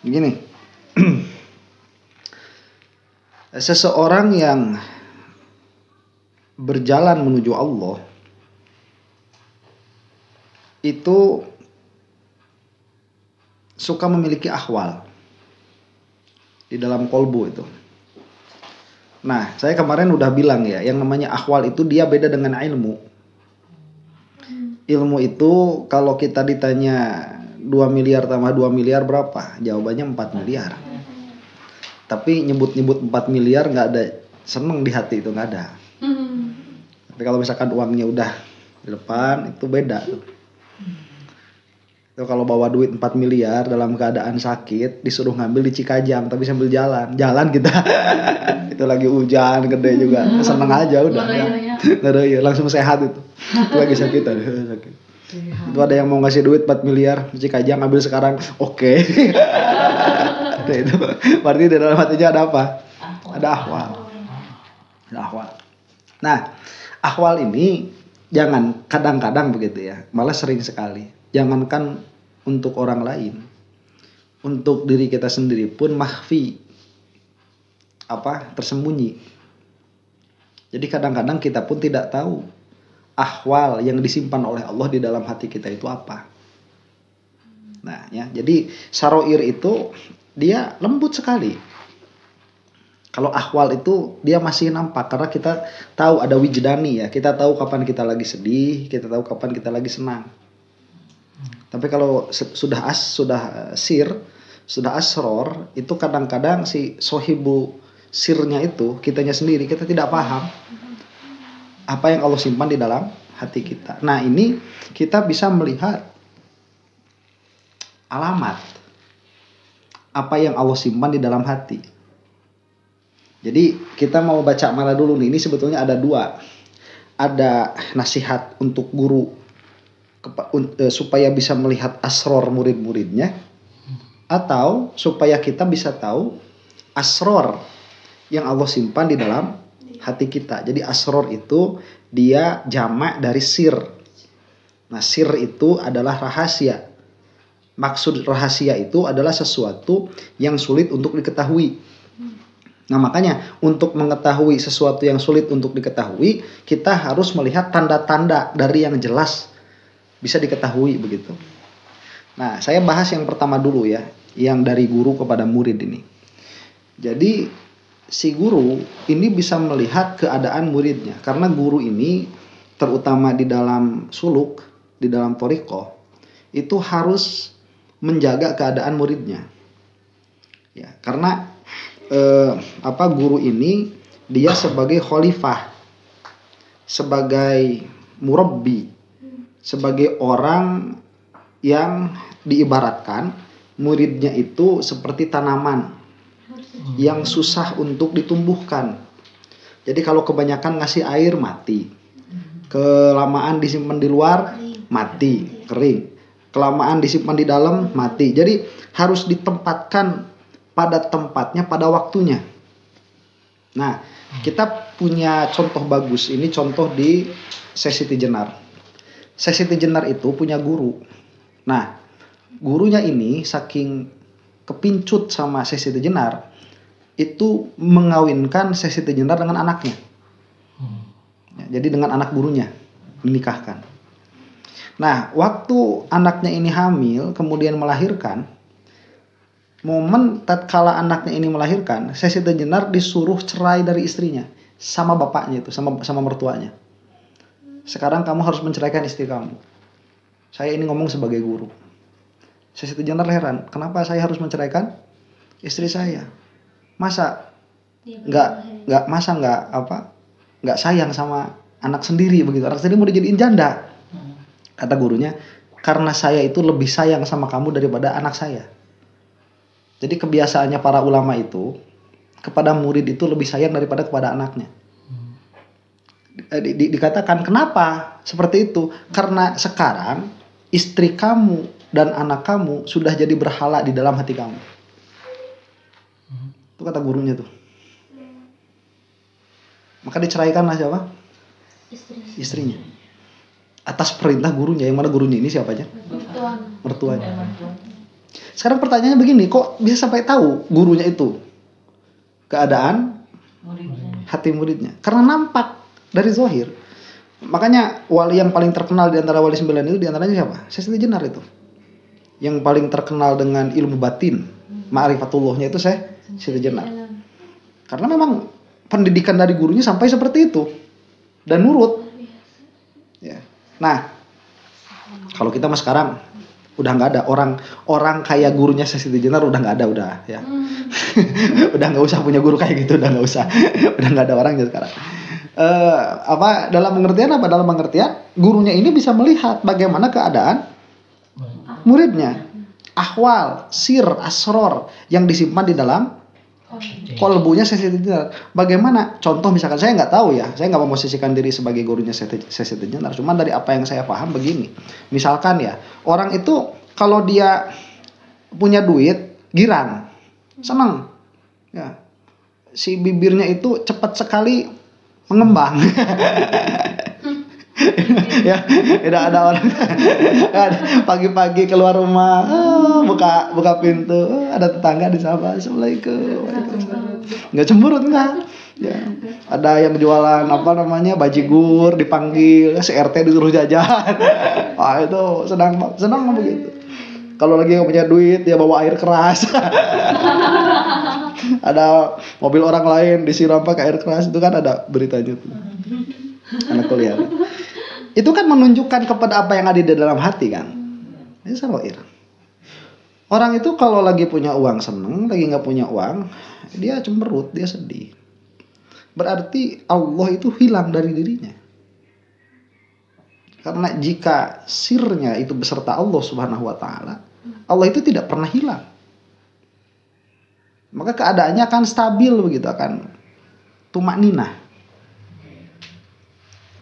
Begini. Seseorang yang berjalan menuju Allah itu suka memiliki ahwal di dalam kolbu itu. Nah, saya kemarin udah bilang ya, yang namanya ahwal itu dia beda dengan ilmu. Ilmu itu kalau kita ditanya 2 miliar tambah 2 miliar berapa? Jawabannya 4 miliar. Tapi nyebut-nyebut 4 miliar nggak ada seneng di hati, itu nggak ada. Tapi kalau misalkan uangnya udah di depan, itu beda tuh. Itu kalau bawa duit 4 miliar dalam keadaan sakit, disuruh ngambil di Cikajang tapi sambil jalan kita. Itu lagi hujan gede juga, seneng aja udah. Ya, langsung sehat itu. Itu lagi sakit. Itu ada yang mau ngasih duit 4 miliar di Cikajang, ambil sekarang, oke. Itu berarti di dalam hatinya ada apa? Ada ahwal. Nah, ahwal ini jangan kadang-kadang begitu ya, malah sering sekali. Jangankan untuk orang lain, untuk diri kita sendiri pun makhfi, tersembunyi. Jadi kadang-kadang kita pun tidak tahu ahwal yang disimpan oleh Allah di dalam hati kita itu apa. Nah ya, jadi saroir itu dia lembut sekali. Kalau ahwal itu dia masih nampak karena kita tahu ada wijdani ya. Kita tahu kapan kita lagi sedih, kita tahu kapan kita lagi senang. Tapi kalau sudah asror, itu kadang-kadang si sohibu sirnya itu kitanya sendiri, kita tidak paham apa yang Allah simpan di dalam hati kita. Nah ini kita bisa melihat alamat apa yang Allah simpan di dalam hati. Jadi kita mau baca mana dulu nih? Ini sebetulnya ada 2. Ada nasihat untuk guru supaya bisa melihat asror murid-muridnya, atau supaya kita bisa tahu asror yang Allah simpan di dalam hati kita. Jadi asror itu dia jamak dari sir. Nah, sir itu adalah rahasia. Maksud rahasia itu adalah sesuatu yang sulit untuk diketahui. Nah, makanya untuk mengetahui sesuatu yang sulit untuk diketahui, kita harus melihat tanda-tanda dari yang jelas bisa diketahui begitu. Nah, saya bahas yang pertama dulu ya, yang dari guru kepada murid ini. Jadi si guru ini bisa melihat keadaan muridnya, karena guru ini terutama di dalam suluk, di dalam thariqah, itu harus menjaga keadaan muridnya. Ya, karena guru ini dia sebagai khalifah, sebagai murabbi, sebagai orang yang diibaratkan muridnya itu seperti tanaman yang susah untuk ditumbuhkan. Jadi kalau kebanyakan ngasih air mati, kelamaan disimpan di luar mati, kering, kelamaan disimpan di dalam mati. Jadi harus ditempatkan pada tempatnya, pada waktunya. Nah, kita punya contoh bagus. Ini contoh di Sesiti Jenar. Sesiti Jenar itu punya guru. Nah, gurunya ini saking kepincut sama Sesiti Jenar, itu mengawinkan Sesiti Jenar dengan anaknya. Ya, jadi dengan anak gurunya menikahkan. Nah, waktu anaknya ini hamil, kemudian melahirkan, momen tatkala anaknya ini melahirkan, Sesiti Jenar disuruh cerai dari istrinya sama bapaknya itu, sama mertuanya. Sekarang kamu harus menceraikan istri kamu. Saya ini ngomong sebagai guru. Sesiti Jenar heran, kenapa saya harus menceraikan istri saya? Masa nggak sayang sama anak sendiri begitu? Anak sendiri mau dijadiin janda. Kata gurunya, karena saya itu lebih sayang sama kamu daripada anak saya. Jadi kebiasaannya para ulama itu kepada murid itu lebih sayang daripada kepada anaknya. Dikatakan kenapa seperti itu? Karena sekarang istri kamu dan anak kamu sudah jadi berhala di dalam hati kamu. Itu kata gurunya tuh. Maka diceraikanlah siapa? Istrinya. Atas perintah gurunya. Yang mana gurunya ini siapanya? Mertuanya. Sekarang pertanyaannya begini, kok bisa sampai tahu gurunya itu keadaan hati muridnya? Karena nampak dari zahir. Makanya wali yang paling terkenal di antara wali 9 itu di antaranya siapa? Syekh Siti Jenar itu. Yang paling terkenal dengan ilmu batin, ma'rifatullahnya itu Syekh Siti Jenar. Karena memang pendidikan dari gurunya sampai seperti itu dan nurut. Ya. Nah, kalau kita mas sekarang udah nggak ada orang kayak gurunya Syekh Siti Jenar, udah nggak ada, udah ya. Udah nggak usah punya guru kayak gitu, udah nggak usah. Udah nggak ada orangnya sekarang. Dalam pengertian gurunya ini bisa melihat bagaimana keadaan muridnya, ahwal, sir, asror yang disimpan di dalam kolbunya Syekh Siti Jenar. Bagaimana? Contoh misalkan, saya nggak tahu ya, saya nggak memosisikan diri sebagai gurunya Syekh Siti Jenar. Cuman dari apa yang saya paham begini. Misalkan ya, orang itu kalau dia punya duit, girang, senang, ya, si bibirnya itu cepat sekali mengembang. Ya, tidak ada orang pagi-pagi keluar rumah, buka pintu, ada tetangga disapa, assalamualaikum, nggak cemberut nggak? Ya, ada yang jualan bajigur dipanggil, CRT disuruh jajan, itu senang begitu. Kalau lagi nggak punya duit, dia bawa air keras. Ada mobil orang lain disiram pakai air keras, itu kan ada beritanya tuh. Anak kuliah. Itu kan menunjukkan kepada apa yang ada di dalam hati kan. Ini saroir. Orang itu kalau lagi punya uang seneng, lagi nggak punya uang, dia cemberut, dia sedih. Berarti Allah itu hilang dari dirinya. Karena jika sirnya itu beserta Allah Subhanahu wa taala, Allah itu tidak pernah hilang. Maka keadaannya akan stabil begitu, akan tumakninah.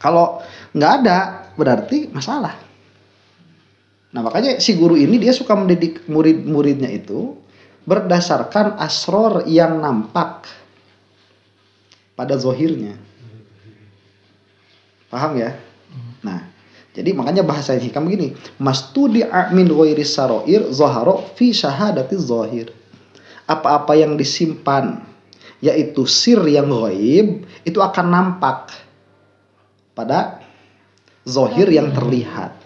Kalau nggak ada, berarti masalah. Nah, makanya si guru ini dia suka mendidik murid-muridnya itu berdasarkan asror yang nampak pada zahirnya. Paham ya? Nah, jadi makanya bahasa hikam begini, mastudi'a min ghairi saroir zahara fi syahadati zahir. Apa-apa yang disimpan, yaitu sir yang ghaib, itu akan nampak pada zahir yang terlihat.